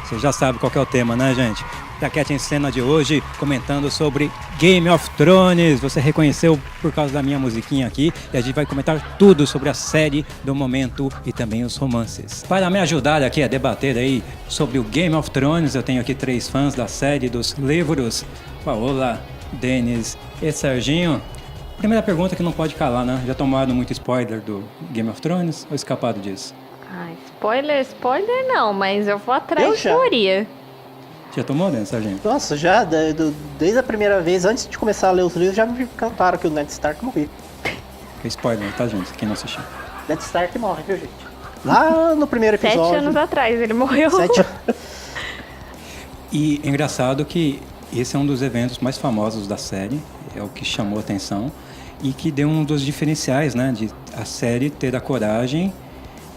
Você já sabe qual que é o tema, né, gente? Taquete em Cena de hoje, comentando sobre Game of Thrones. Você reconheceu por causa da minha musiquinha aqui. E a gente vai comentar tudo sobre a série do momento e também os romances. Para me ajudar aqui a debater aí sobre o Game of Thrones, eu tenho aqui 3 fãs da série, dos livros. Paola, Denis e Serginho. Primeira pergunta que não pode calar, né? Já tomaram muito spoiler do Game of Thrones ou escapado disso? Spoiler não, mas eu vou atrás de teoria. Já tomou, né, Serginho? Nossa, já, desde a primeira vez, antes de começar a ler os livros, já me cantaram que o Ned Stark morreu. Que spoiler, tá, gente? Quem não assistiu. Ned Stark morre, viu, gente? Lá no primeiro episódio. 7 anos atrás ele morreu. 7 anos. E é engraçado que esse é um dos eventos mais famosos da série, é o que chamou a atenção e que deu um dos diferenciais, né, de a série ter a coragem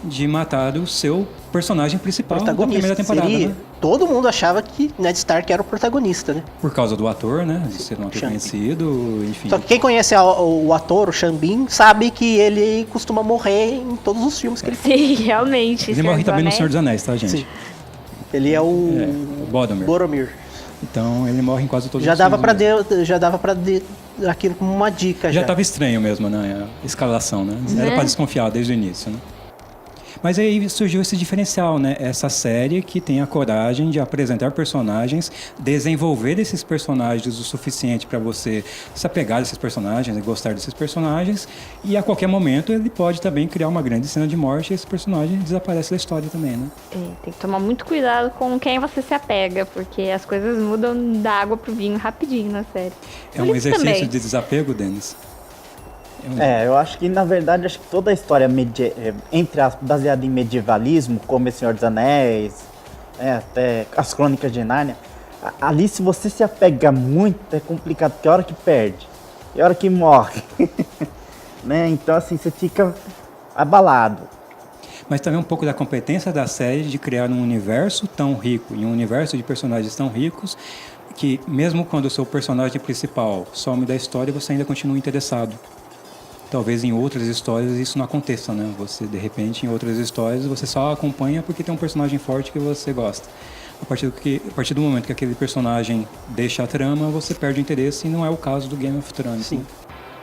de matar o seu personagem principal da primeira temporada. Né? Todo mundo achava que Ned Stark era o protagonista, né? Por causa do ator, né, de ser um ator conhecido, enfim. Só que quem conhece o ator, o Sean Bean, sabe que ele costuma morrer em todos os filmes que ele faz. Sim, realmente. Ele morre também no Senhor dos Anéis, tá, gente? Sim. Ele é o Boromir. Então ele morre em quase todos os filmes. Já dava pra aquilo como uma dica. Já tava estranho mesmo, né? A escalação, né? Era pra desconfiar desde o início, né? Mas aí surgiu esse diferencial, né? Essa série que tem a coragem de apresentar personagens, desenvolver esses personagens o suficiente para você se apegar a esses personagens e gostar desses personagens. E a qualquer momento ele pode também criar uma grande cena de morte e esse personagem desaparece da história também, né? Tem que tomar muito cuidado com quem você se apega, porque as coisas mudam da água pro vinho rapidinho na série. É um exercício de desapego, Denis? Eu acho que, na verdade, toda a história, entre aspas, baseada em medievalismo, como O Senhor dos Anéis, até as Crônicas de Nárnia, ali se você se apega muito, é complicado, porque é a hora que perde, é a hora que morre, né? Então, assim, você fica abalado. Mas também um pouco da competência da série de criar um universo tão rico, e um universo de personagens tão ricos, que mesmo quando o seu personagem principal some da história, você ainda continua interessado. Talvez em outras histórias isso não aconteça, né? Você, de repente, em outras histórias, você só acompanha porque tem um personagem forte que você gosta. A partir do momento que aquele personagem deixa a trama, você perde o interesse e não é o caso do Game of Thrones. Sim. Né?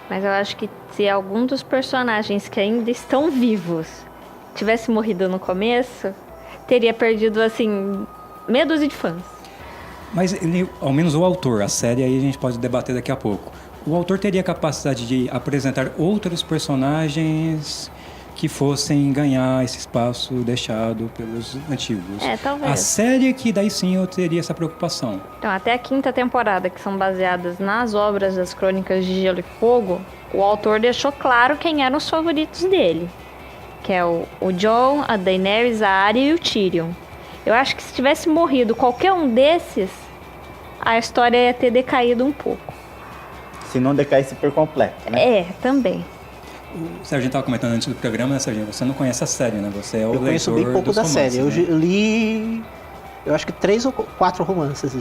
Mas eu acho que se algum dos personagens que ainda estão vivos tivesse morrido no começo, teria perdido, assim, meia dúzia de fãs. Mas ele, ao menos o autor, a série aí a gente pode debater daqui a pouco. O autor teria a capacidade de apresentar outros personagens que fossem ganhar esse espaço deixado pelos antigos. Talvez. A série que daí sim eu teria essa preocupação. Então, até a 5ª temporada, que são baseadas nas obras das Crônicas de Gelo e Fogo, o autor deixou claro quem eram os favoritos dele. Que é o Jon, a Daenerys, a Arya e o Tyrion. Eu acho que se tivesse morrido qualquer um desses, a história ia ter decaído um pouco. Se não decaísse por completo, né? Também. O Serginho estava comentando antes do programa, né, Serginho? Você não conhece a série, né? Você é o leitor. Eu conheço bem pouco da série. Né? Eu li, eu acho que 3 ou 4 romances.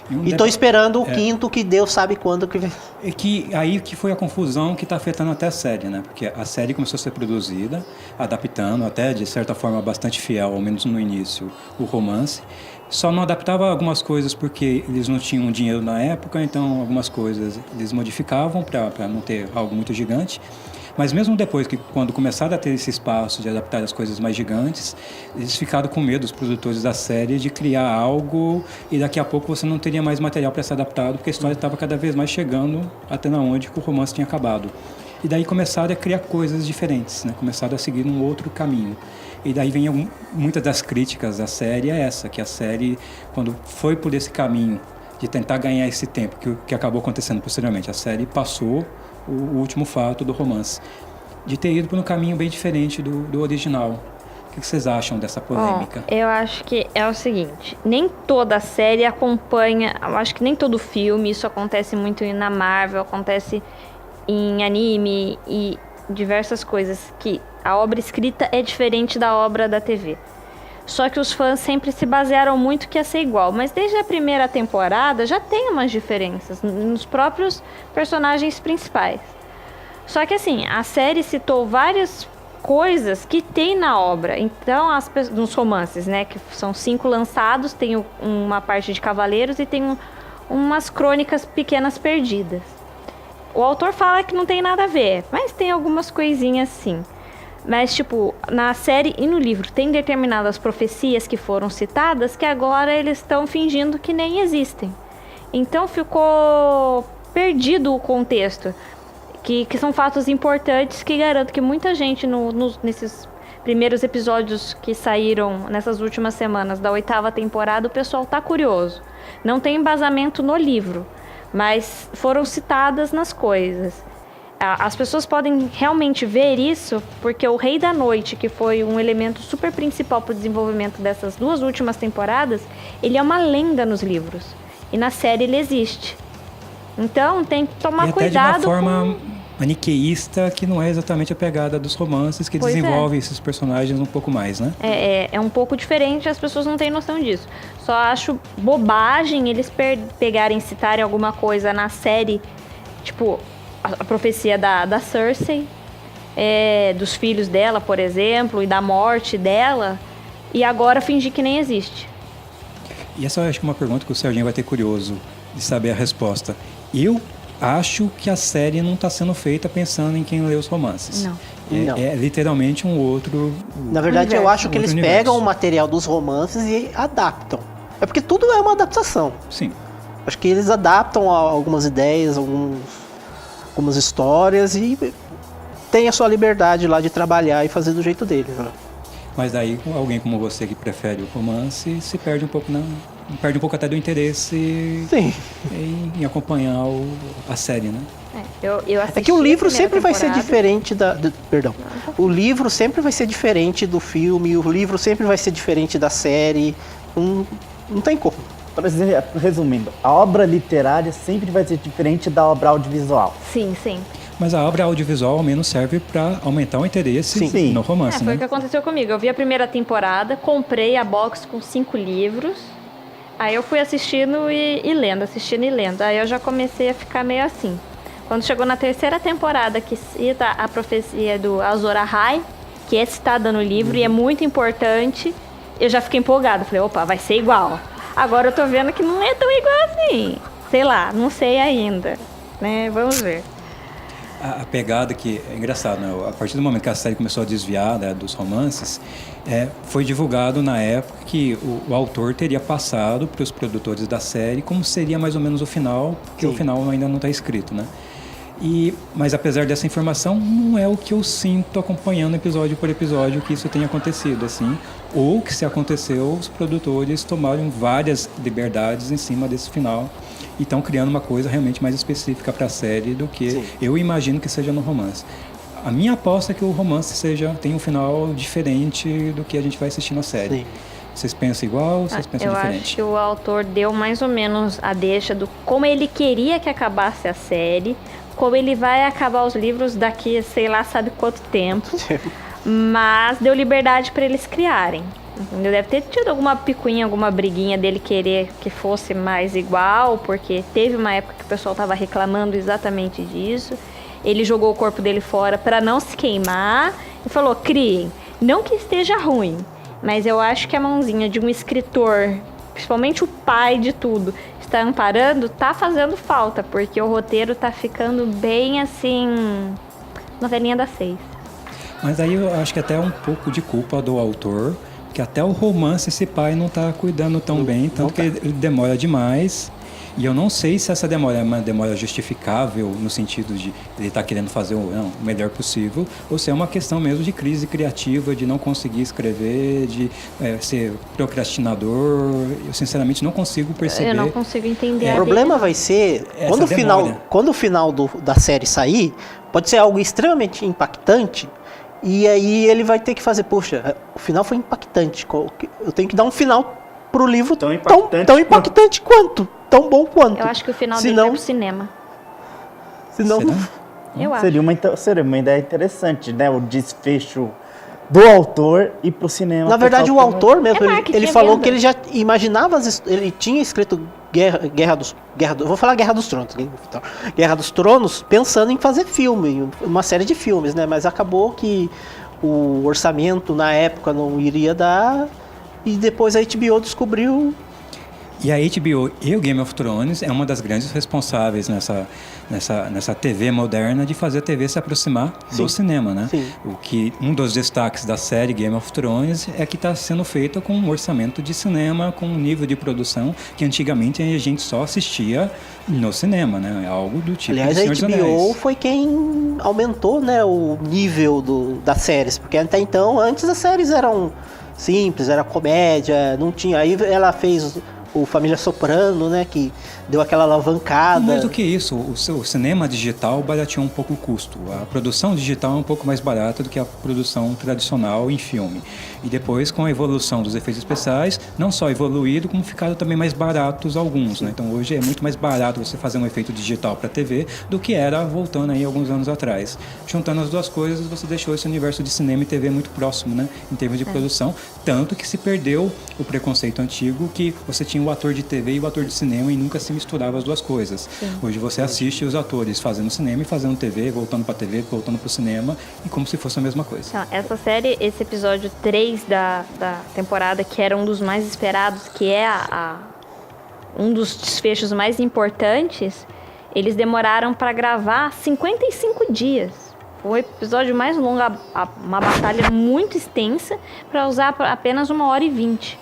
E estou esperando o 5º, que Deus sabe quando que vem. É que aí que foi a confusão que está afetando até a série, né? Porque a série começou a ser produzida, adaptando até de certa forma bastante fiel, ao menos no início, o romance. Só não adaptava algumas coisas porque eles não tinham dinheiro na época, então algumas coisas eles modificavam para não ter algo muito gigante. Mas mesmo depois, quando começaram a ter esse espaço de adaptar as coisas mais gigantes, eles ficaram com medo, os produtores da série, de criar algo e daqui a pouco você não teria mais material para ser adaptado, porque a história estava cada vez mais chegando até onde que o romance tinha acabado. E daí começaram a criar coisas diferentes, né? Começaram a seguir um outro caminho. E daí vem muitas das críticas da série que a série, quando foi por esse caminho de tentar ganhar esse tempo, que acabou acontecendo posteriormente, a série passou o último fato do romance, de ter ido por um caminho bem diferente do original. O que vocês acham dessa polêmica? Bom, eu acho que é o seguinte, nem toda série acompanha, eu acho que nem todo filme, isso acontece muito na Marvel, acontece em anime e diversas coisas, que a obra escrita é diferente da obra da TV. Só que os fãs sempre se basearam muito que ia ser igual, mas desde a primeira temporada já tem umas diferenças nos próprios personagens principais. Só que assim, a série citou vários coisas que tem na obra. Então, nos romances, né, que são 5 lançados, tem uma parte de Cavaleiros e tem umas crônicas pequenas perdidas. O autor fala que não tem nada a ver, mas tem algumas coisinhas sim. Mas, tipo, na série e no livro tem determinadas profecias que foram citadas que agora eles estão fingindo que nem existem. Então ficou perdido o contexto. Que são fatos importantes que garanto que muita gente nesses primeiros episódios que saíram nessas últimas semanas da 8ª temporada, o pessoal tá curioso. Não tem embasamento no livro, mas foram citadas nas coisas. As pessoas podem realmente ver isso porque o Rei da Noite, que foi um elemento super principal para o desenvolvimento dessas 2 últimas temporadas, ele é uma lenda nos livros. E na série ele existe. Então tem que tomar cuidado de uma forma maniqueísta, que não é exatamente a pegada dos romances, que desenvolve esses personagens um pouco mais, né? É um pouco diferente, as pessoas não têm noção disso. Só acho bobagem eles pegarem e citarem alguma coisa na série, tipo a profecia da Cersei, dos filhos dela, por exemplo, e da morte dela, e agora fingir que nem existe. E essa eu acho que é uma pergunta que o Serginho vai ter curioso de saber a resposta. Eu acho que a série não está sendo feita pensando em quem lê os romances. Não. É literalmente um outro... Na verdade, eu acho que eles pegam o material dos romances e adaptam. É porque tudo é uma adaptação. Sim. Acho que eles adaptam algumas ideias, algumas histórias e tem a sua liberdade lá de trabalhar e fazer do jeito deles. Né? Mas daí, alguém como você que prefere o romance se perde um pouco até do interesse em acompanhar a série, né? É que o livro sempre vai ser diferente o livro sempre vai ser diferente do filme, o livro sempre vai ser diferente da série. Não tem como. Resumindo, a obra literária sempre vai ser diferente da obra audiovisual. Sim. Mas a obra audiovisual ao menos serve para aumentar o interesse no romance, foi o que aconteceu comigo. Eu vi a primeira temporada, comprei a box com 5 livros, aí eu fui assistindo e lendo. Aí eu já comecei a ficar meio assim. Quando chegou na 3ª temporada, que cita a profecia do Azor Ahai, que é citada no livro e é muito importante, eu já fiquei empolgada. Falei, opa, vai ser igual. Agora eu tô vendo que não é tão igual assim. Sei lá, não sei ainda, né? Vamos ver. A pegada que é engraçado, né? A partir do momento que a série começou a desviar, né, dos romances, foi divulgado na época que o autor teria passado para os produtores da série como seria mais ou menos o final, porque o final ainda não está escrito, né? Mas apesar dessa informação, não é o que eu sinto acompanhando episódio por episódio que isso tenha acontecido, assim. Ou que se aconteceu, os produtores tomaram várias liberdades em cima desse final e estão criando uma coisa realmente mais específica para a série do que eu imagino que seja no romance. A minha aposta é que o romance tenha um final diferente do que a gente vai assistir na série. Sim. Vocês pensam igual ou vocês pensam diferente? Eu acho que o autor deu mais ou menos a deixa do como ele queria que acabasse a série, como ele vai acabar os livros daqui, sei lá, sabe quanto tempo. Mas deu liberdade para eles criarem. Entendeu? Deve ter tido alguma picuinha, alguma briguinha dele querer que fosse mais igual, porque teve uma época que o pessoal estava reclamando exatamente disso. Ele jogou o corpo dele fora para não se queimar e falou, criem. Não que esteja ruim, mas eu acho que a mãozinha de um escritor, principalmente o pai de tudo, está amparando, tá fazendo falta, porque o roteiro tá ficando bem assim, novelinha das 6. Mas aí eu acho que até é um pouco de culpa do autor, que até o romance esse pai não está cuidando tão bem, tanto que ele demora demais. E eu não sei se essa demora é uma demora justificável, no sentido de ele estar querendo fazer o melhor possível, ou se é uma questão mesmo de crise criativa, de não conseguir escrever, de ser procrastinador. Eu sinceramente não consigo perceber. Eu não consigo entender. O problema vai ser, quando o final da série sair, pode ser algo extremamente impactante. E aí ele vai ter que fazer, poxa, o final foi impactante. Eu tenho que dar um final pro livro tão impactante quanto, tão bom quanto. Eu acho que o final dele vai pro cinema. Senão, eu acho. Seria uma ideia interessante, né? O desfecho do autor e pro cinema. Na verdade, o autor mesmo, ele falou que ele já imaginava, ele tinha escrito vou falar Guerra dos Tronos, então, Guerra dos Tronos, pensando em fazer filme, uma série de filmes, né? Mas acabou que o orçamento na época não iria dar, e depois a HBO descobriu. E a HBO e o Game of Thrones é uma das grandes responsáveis nessa TV moderna de fazer a TV se aproximar do cinema, né? Sim. Um dos destaques da série Game of Thrones é que está sendo feita com um orçamento de cinema, com um nível de produção que antigamente a gente só assistia no cinema, né? Algo do tipo Aliás, de Senhor dos a HBO Anéis. foi quem aumentou, né, o nível das séries, porque até então, antes as séries eram simples, era comédia, não tinha. Aí ela fez o Família Soprano, né, que deu aquela alavancada. Mais do que isso, o cinema digital barateou um pouco o custo. A produção digital é um pouco mais barata do que a produção tradicional em filme. E depois, com a evolução dos efeitos especiais, não só evoluído, como ficaram também mais baratos alguns, né? Então hoje é muito mais barato você fazer um efeito digital para TV do que era voltando aí alguns anos atrás. Juntando as duas coisas, você deixou esse universo de cinema e TV muito próximo, né, em termos de produção, tanto que se perdeu o preconceito antigo que você tinha o ator de TV e o ator de cinema e nunca se misturava as duas coisas. Sim. Hoje você assiste os atores fazendo cinema e fazendo TV, voltando para TV, voltando para o cinema, e como se fosse a mesma coisa. Então, essa série, esse episódio 3 da temporada, que era um dos mais esperados, que é um dos desfechos mais importantes, eles demoraram para gravar 55 dias. Foi o episódio mais longo, uma batalha muito extensa, para usar apenas 1h20.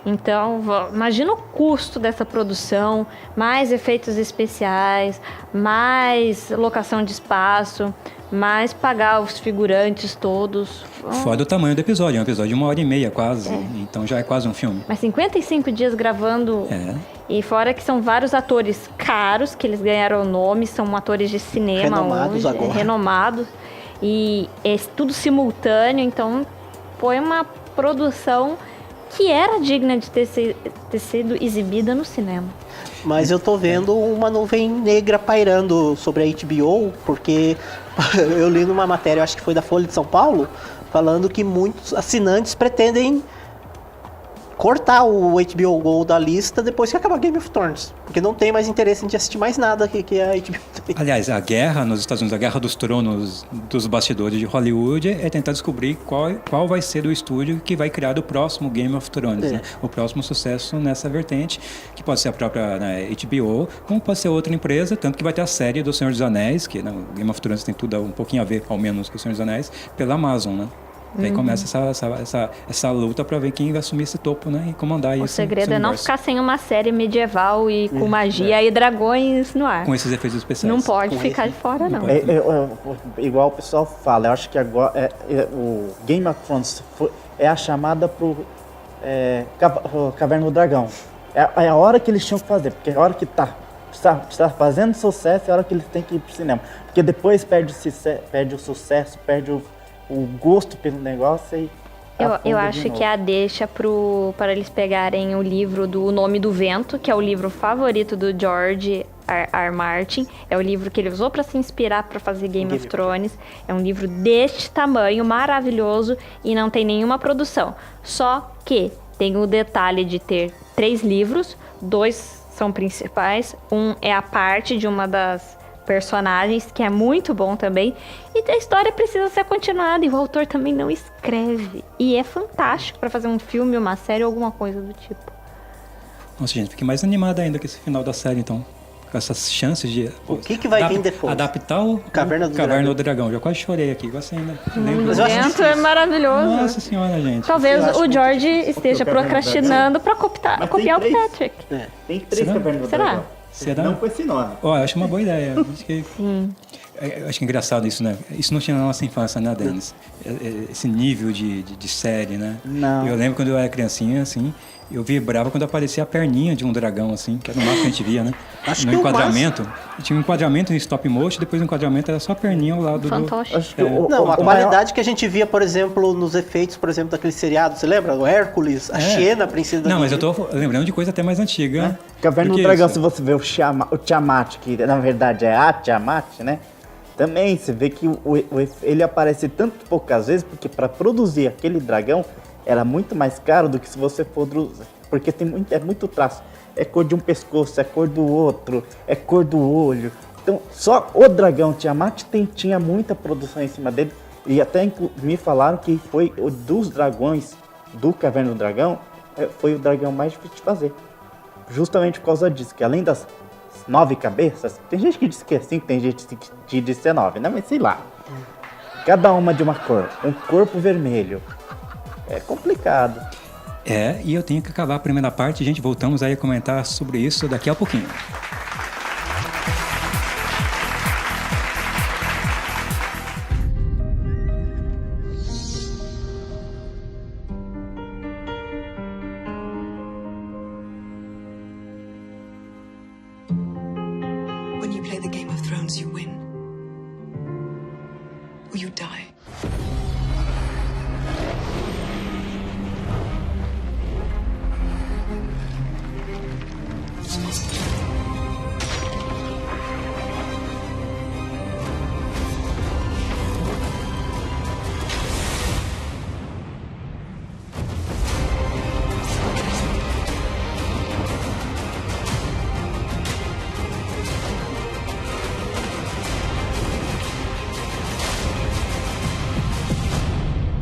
Então, imagina o custo dessa produção, mais efeitos especiais, mais locação de espaço, mais pagar os figurantes todos. Fora o tamanho do episódio, é um episódio de 1h30 quase, então já é quase um filme. Mas 55 dias gravando, e fora que são vários atores caros, que eles ganharam o nome, são atores de cinema renomados hoje, agora. Renomados, e é tudo simultâneo, então foi uma produção que era digna de ter sido exibida no cinema. Mas eu tô vendo uma nuvem negra pairando sobre a HBO, porque eu li numa matéria, acho que foi da Folha de São Paulo, falando que muitos assinantes pretendem cortar o HBO Go da lista depois que acabar Game of Thrones, porque não tem mais interesse em assistir mais nada que a HBO tem. Aliás, a guerra nos Estados Unidos, a guerra dos tronos dos bastidores de Hollywood é tentar descobrir qual vai ser o estúdio que vai criar o próximo Game of Thrones, né? O próximo sucesso nessa vertente, que pode ser a própria, né, HBO, como pode ser outra empresa, tanto que vai ter a série do Senhor dos Anéis, que, né, o Game of Thrones tem tudo um pouquinho a ver, ao menos, com o Senhor dos Anéis, pela Amazon, né? E aí começa essa luta para ver quem vai assumir esse topo, né? E comandar isso. O segredo é não ficar sem uma série medieval e com magia e dragões no ar. Com esses efeitos especiais. Não pode ficar de fora, não. Igual o pessoal fala, eu acho que agora o Game of Thrones é a chamada pro Caverna do Dragão. É a hora que eles tinham que fazer, porque é a hora que está fazendo sucesso, é a hora que eles têm que ir pro cinema. Porque depois perde o sucesso, perde o gosto pelo negócio e eu acho que é a deixa para eles pegarem o livro do O Nome do Vento, que é o livro favorito do George R. Martin. É o livro que ele usou para se inspirar para fazer Game of Thrones. É um livro deste tamanho, maravilhoso, e não tem nenhuma produção. Só que tem o detalhe de ter 3 livros, 2 são principais, um é a parte de uma das personagens, que é muito bom também, e a história precisa ser continuada, e o autor também não escreve, e é fantástico para fazer um filme, uma série ou alguma coisa do tipo. Nossa, gente, fiquei mais animada ainda com esse final da série, então, com essas chances de o que vai vir depois? Adaptar o Caverna do Dragão. Já quase chorei aqui, você ainda lembra? O vento é maravilhoso. Nossa senhora, gente. Talvez o George esteja procrastinando para copiar o Patrick. Tem 3 Cavernas do Dragão. Será? Não com esse nome. Eu acho uma boa ideia. Sim. Acho que é engraçado isso, né? Isso não tinha na nossa infância, né, Denis? Esse nível de série, né? Não. Eu lembro quando eu era criancinha, assim, eu vibrava quando aparecia a perninha de um dragão, assim, que era o máximo que a gente via, né? No enquadramento. Tinha um enquadramento em stop motion, depois o enquadramento era só a perninha ao lado Fantástico. A qualidade que a gente via, por exemplo, nos efeitos, por exemplo, daquele seriado, você lembra? O Hércules, a Xena, a princesa da Não, mas eu tô lembrando de coisa até mais antiga. Caverna do Dragão, se você vê o Tiamat, que na verdade é a Tiamat, né? Também você vê que ele aparece tanto poucas vezes, porque para produzir aquele dragão era muito mais caro do que se você for... Porque é muito traço. É cor de um pescoço, é cor do outro, é cor do olho. Então, só o dragão Tiamat tinha muita produção em cima dele. E até me falaram que foi o dos dragões, do Caverna do Dragão, foi o dragão mais difícil de fazer. Justamente por causa disso, que além das 9 cabeças, tem gente que diz que é 5, tem gente que diz que é 9, né? Mas sei lá. Cada uma de uma cor, um corpo vermelho. É complicado. E eu tenho que acabar a primeira parte, gente. Voltamos aí a comentar sobre isso daqui a pouquinho. When you play the Game of Thrones, you win. Or you die.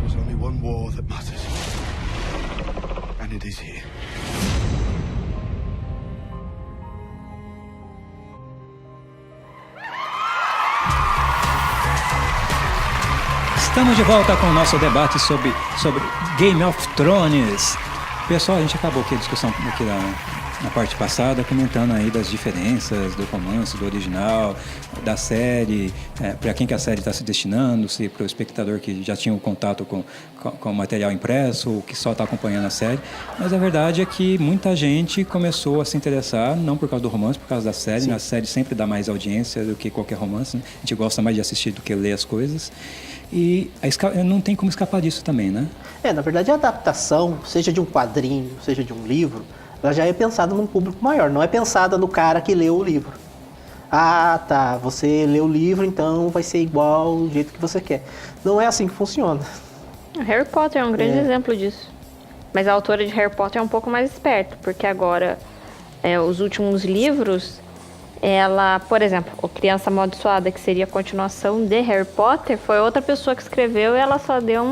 There's only one war that matters. And it is here. Estamos de volta com o nosso debate sobre Game of Thrones. Pessoal, a gente acabou aqui a discussão aqui na parte passada, comentando aí das diferenças do romance, do original, da série, para quem que a série está se destinando, se para o espectador que já tinha um contato com o material impresso, ou que só está acompanhando a série. Mas a verdade é que muita gente começou a se interessar, não por causa do romance, por causa da série. Sim. A série sempre dá mais audiência do que qualquer romance, né? A gente gosta mais de assistir do que ler as coisas. E não tem como escapar disso também, né? Na verdade, a adaptação, seja de um quadrinho, seja de um livro, ela já é pensada num público maior, não é pensada no cara que leu o livro. Ah, tá, você leu o livro, então vai ser igual do jeito que você quer. Não é assim que funciona. Harry Potter é um grande exemplo disso. Mas a autora de Harry Potter é um pouco mais esperta, porque agora, os últimos livros, ela, por exemplo, o Criança Amaldiçoada, que seria a continuação de Harry Potter, foi outra pessoa que escreveu e ela só deu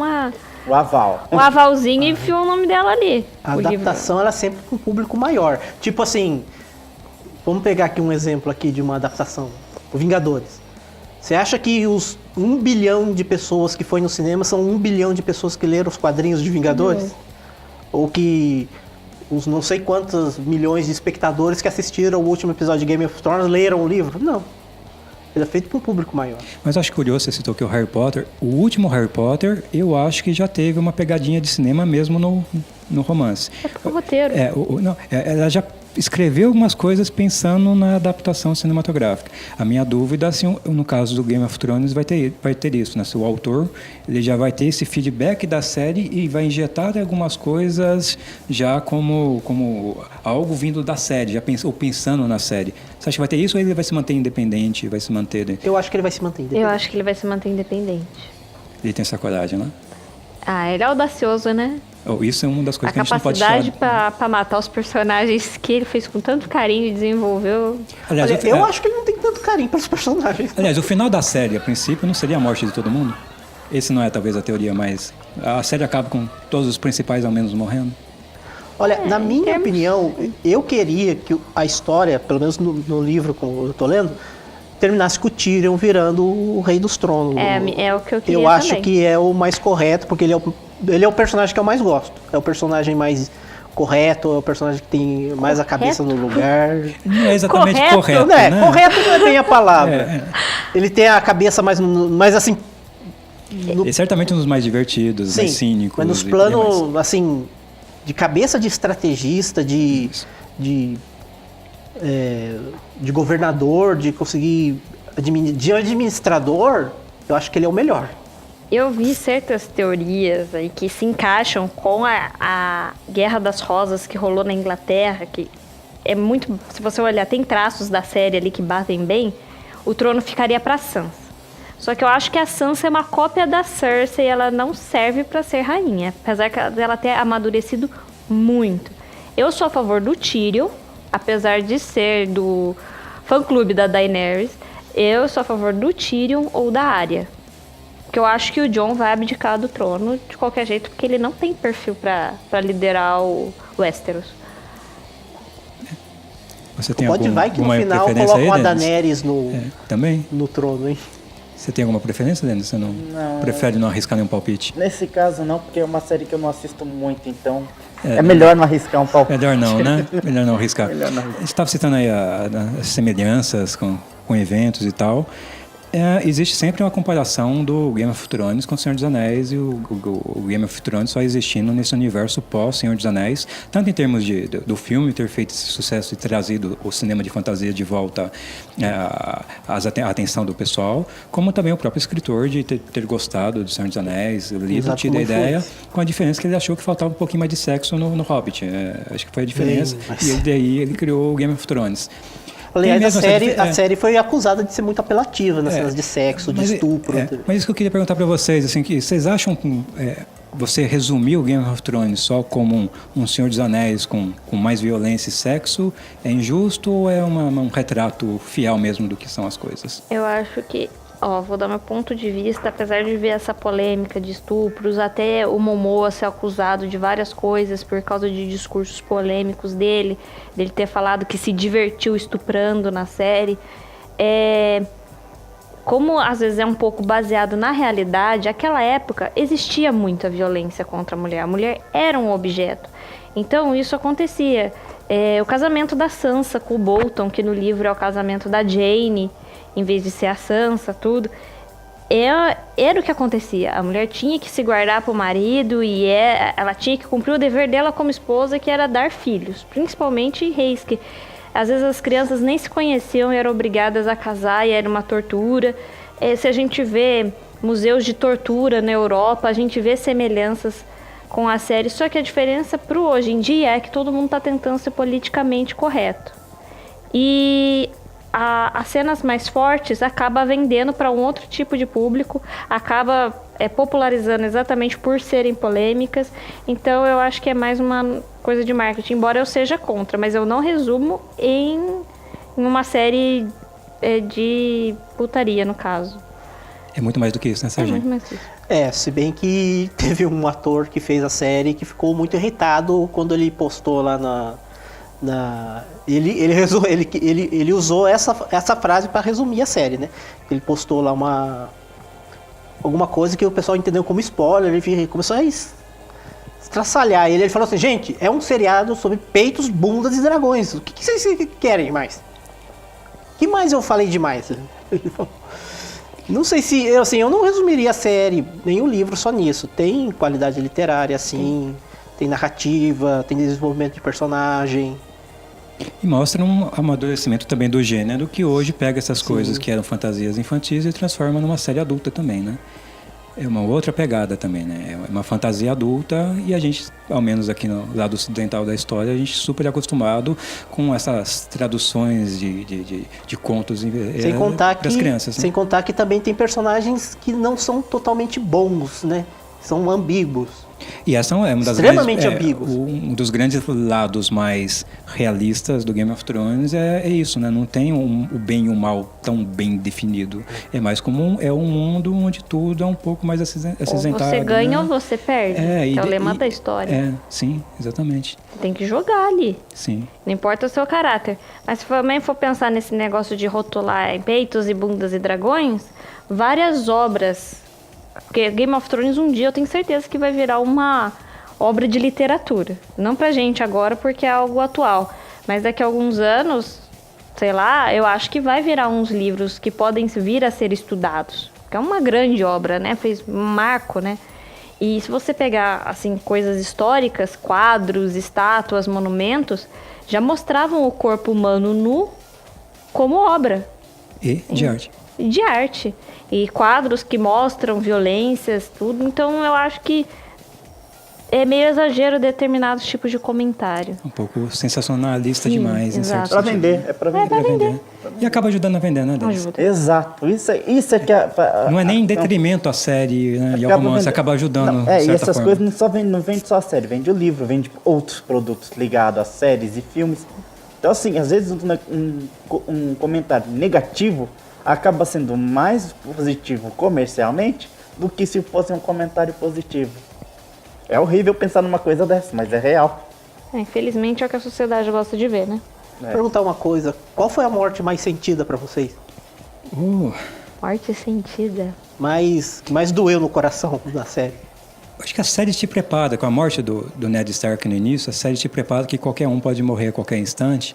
o aval. Um avalzinho e enfiou o nome dela ali. A adaptação ela é sempre com um público maior. Tipo assim, vamos pegar aqui um exemplo aqui de uma adaptação. O Vingadores. Você acha que os 1 bilhão de pessoas que foi no cinema são 1 bilhão de pessoas que leram os quadrinhos de Vingadores? Ou que os não sei quantos milhões de espectadores que assistiram o último episódio de Game of Thrones leram o livro? Não. Ele é feito para um público maior. Mas acho curioso, você citou que o Harry Potter, o último Harry Potter, eu acho que já teve uma pegadinha de cinema mesmo no romance. É por roteiro. Ela já escreveu algumas coisas pensando na adaptação cinematográfica. A minha dúvida, assim, no caso do Game of Thrones, vai ter isso, né? Se o autor ele já vai ter esse feedback da série e vai injetar algumas coisas já como algo vindo da série, ou pensando na série. Você acha que vai ter isso ou ele vai se manter independente, vai se manter... Eu acho que ele vai se manter independente. Eu acho que ele vai se manter independente. Ele tem essa coragem, né? Ele é audacioso, né? Isso é uma das coisas que a gente não pode tirar. A capacidade pra matar os personagens que ele fez com tanto carinho e desenvolveu. Aliás, eu acho que ele não tem tanto carinho pelos personagens. Aliás, o final da série, a princípio, não seria a morte de todo mundo? Esse não é talvez a teoria, mas a série acaba com todos os principais ao menos morrendo? Olha, na minha opinião, eu queria que a história, pelo menos no livro que eu tô lendo, terminasse com o Tyrion virando o Rei dos Tronos. É o que eu queria Eu acho também. que é o mais correto, porque ele é o personagem que eu mais gosto. É o personagem mais correto, é o personagem que tem mais a cabeça no lugar. Não é exatamente correto, né? Correto não é bem a palavra. Ele tem a cabeça mais assim... Ele é certamente um dos mais divertidos, mais cínicos. Mas nos planos, assim, de cabeça de estrategista, de governador, de conseguir... de administrador, eu acho que ele é o melhor. Eu vi certas teorias aí que se encaixam com a Guerra das Rosas que rolou na Inglaterra, que é muito... Se você olhar, tem traços da série ali que batem bem, o trono ficaria para Sansa. Só que eu acho que a Sansa é uma cópia da Cersei e ela não serve para ser rainha, apesar dela ter amadurecido muito. Eu sou a favor do Tyrion, apesar de ser do fã-clube da Daenerys, eu sou a favor do Tyrion ou da Arya. Porque eu acho que o Jon vai abdicar do trono de qualquer jeito, porque ele não tem perfil pra liderar o Westeros. Você tem Vai que no final preferência colocam a Denis? Daenerys Também? no trono, hein? Você tem alguma preferência, Denis? Você não prefere não arriscar nenhum palpite? Nesse caso não, porque é uma série que eu não assisto muito, então é melhor não arriscar um palpite. Melhor não, né? Melhor não arriscar. Melhor não arriscar. Você estava citando aí as semelhanças com eventos e tal. Existe sempre uma comparação do Game of Thrones com o Senhor dos Anéis e o Game of Thrones só existindo nesse universo pós-Senhor dos Anéis, tanto em termos do filme ter feito esse sucesso e trazido o cinema de fantasia de volta à atenção do pessoal, como também o próprio escritor de ter gostado do Senhor dos Anéis, o livro, Exato, tido a como ideia, foi. com a diferença que ele achou que faltava um pouquinho mais de sexo no Hobbit. Acho que foi a diferença. E daí ele criou o Game of Thrones. Aliás, a série foi acusada de ser muito apelativa nas cenas de sexo, de estupro. Mas isso que eu queria perguntar para vocês, assim, que vocês acham que você resumiu o Game of Thrones só como um Senhor dos Anéis com mais violência e sexo é injusto ou é um retrato fiel mesmo do que são as coisas? Eu acho que, vou dar meu ponto de vista, apesar de ver essa polêmica de estupros, até o Momoa ser acusado de várias coisas por causa de discursos polêmicos dele ter falado que se divertiu estuprando na série, como às vezes é um pouco baseado na realidade, naquela época existia muita violência contra a mulher. A mulher era um objeto. Então isso acontecia. O casamento da Sansa com o Bolton, que no livro é o casamento da Jaime, em vez de ser a Sansa, tudo. Era o que acontecia. A mulher tinha que se guardar para o marido e ela tinha que cumprir o dever dela como esposa, que era dar filhos. Principalmente reis, que às vezes as crianças nem se conheciam e eram obrigadas a casar e era uma tortura. Se a gente vê museus de tortura na Europa, a gente vê semelhanças com a série. Só que a diferença para hoje em dia é que todo mundo está tentando ser politicamente correto. E as cenas mais fortes acaba vendendo para um outro tipo de público, acaba popularizando exatamente por serem polêmicas. Então eu acho que é mais uma coisa de marketing, embora eu seja contra, mas eu não resumo em uma série de putaria, no caso. É muito mais do que isso, né, Serginho? Muito mais que isso. Se bem que teve um ator que fez a série que ficou muito irritado quando ele postou lá ele usou essa frase para resumir a série, né? Ele postou lá alguma coisa que o pessoal entendeu como spoiler, ele começou a estraçalhar ele falou assim, gente, é um seriado sobre peitos, bundas e dragões, o que vocês querem mais? O que mais eu falei demais? Não sei se, eu não resumiria a série, nem o livro só nisso, tem qualidade literária, assim, tem narrativa, tem desenvolvimento de personagem. E mostra um amadurecimento também do gênero, que hoje pega essas coisas que eram fantasias infantis e transforma numa série adulta também, né? É uma outra pegada também, né? É uma fantasia adulta e a gente, ao menos aqui no lado ocidental da história, a gente super acostumado com essas traduções de contos para as crianças. Né? Sem contar que também tem personagens que não são totalmente bons, né? São ambíguos. E essa é uma das extremamente ambíguos. Um dos grandes lados mais realistas do Game of Thrones é isso, né? Não tem o bem e o mal tão bem definido. É mais como um mundo onde tudo é um pouco mais acinzentado. Ou você ganha, né? ou você perde. Que é o lema da história. Sim, exatamente. Você tem que jogar ali. Sim. Não importa o seu caráter. Mas se também for pensar nesse negócio de rotular em peitos e bundas e dragões, várias obras... Porque Game of Thrones um dia eu tenho certeza que vai virar uma obra de literatura. Não pra gente agora porque é algo atual. Mas daqui a alguns anos, sei lá, eu acho que vai virar uns livros que podem vir a ser estudados. Que é uma grande obra, né? Fez um marco, né? E se você pegar, assim, coisas históricas, quadros, estátuas, monumentos, já mostravam o corpo humano nu como obra. E de arte. De arte. E quadros que mostram violências, tudo. Então eu acho que é meio exagero determinados tipos de comentário. Um pouco sensacionalista demais, em certo Pra sentido. vender, é pra vender. E acaba ajudando a vender, né, Denis? Ajuda. Exato, isso é que Não é nem em detrimento à série, né, e ao romance, acaba ajudando, de certa e essas forma. coisas não vende só a série, vende o livro, vende outros produtos ligados a séries e filmes. Então, assim, às vezes um comentário negativo acaba sendo mais positivo comercialmente do que se fosse um comentário positivo. É horrível pensar numa coisa dessa, mas é real. Infelizmente é o que a sociedade gosta de ver, né? Vou perguntar uma coisa. Qual foi a morte mais sentida pra vocês? Morte sentida. Que mais doeu no coração da série? Acho que a série te prepara, com a morte do Ned Stark no início, a série te prepara que qualquer um pode morrer a qualquer instante.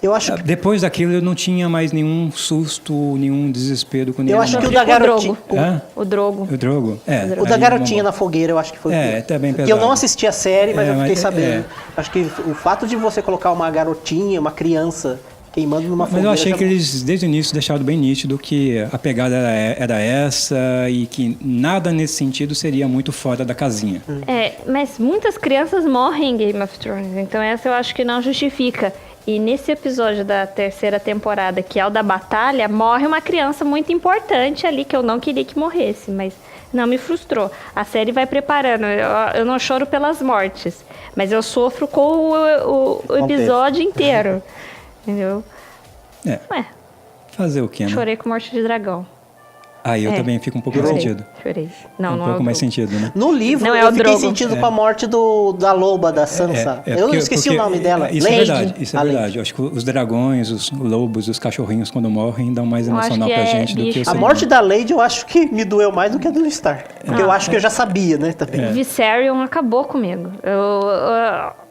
Eu acho que... Depois daquilo eu não tinha mais nenhum susto, nenhum desespero com nenhum. Eu acho que o da garotinha... O Drogo. O Drogo? O da garotinha na fogueira, eu acho que foi. Até bem pesado. Porque eu não assisti a série, mas eu fiquei sabendo. É. Acho que o fato de você colocar uma garotinha, uma criança, queimando numa Mas fogueira... eu achei que eles, desde o início, deixaram bem nítido que a pegada era essa e que nada nesse sentido seria muito fora da casinha. Mas muitas crianças morrem em Game of Thrones, então essa eu acho que não justifica. E nesse episódio da 3ª temporada, que é o da batalha, morre uma criança muito importante ali, que eu não queria que morresse, mas não me frustrou. A série vai preparando, eu não choro pelas mortes, mas eu sofro com o episódio inteiro, entendeu? Fazer o quê, né? Chorei com morte de dragão. Aí eu também fico um pouco mais sentido. Chorei. Um pouco mais sentido, né? No livro, Não, eu fiquei Drogo. sentido com a morte da loba, da Sansa. Eu esqueci o nome dela. Isso Lady. é verdade, isso é verdade. Eu acho que os dragões, os lobos, os cachorrinhos, quando morrem, dão mais emocional pra gente do que o A morte da Lady eu acho que me doeu mais do que a do Stark. Porque eu acho que eu já sabia, né? Também. Viserion acabou comigo.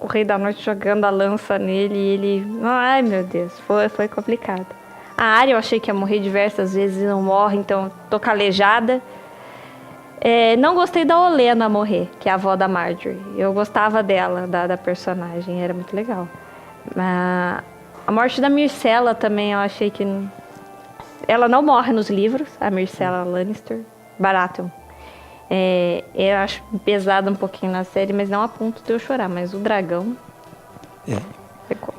O Rei da Noite jogando a lança nele e ele... Ai, meu Deus. Foi complicado. A Arya eu achei que ia morrer diversas vezes e não morre, então tô calejada. Não gostei da Olenna morrer, que é a avó da Marjorie. Eu gostava dela, da personagem, era muito legal. A morte da Myrcella também eu achei que... Ela não morre nos livros, a Myrcella Lannister. Baratheon. Eu acho pesado um pouquinho na série, mas não a ponto de eu chorar. Mas o dragão... Ficou.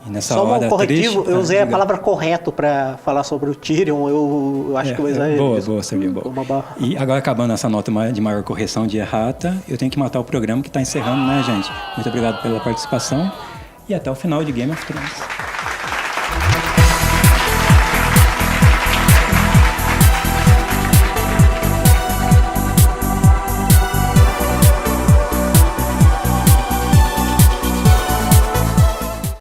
E nessa Só hora um corretivo, triste, eu usei a palavra correto pra falar sobre o Tyrion, eu acho que eu exagerei. Boa, Serginho, boa. E agora, acabando essa nota de maior correção de errata, eu tenho que matar o programa que está encerrando, né, gente? Muito obrigado pela participação e até o final de Game of Thrones.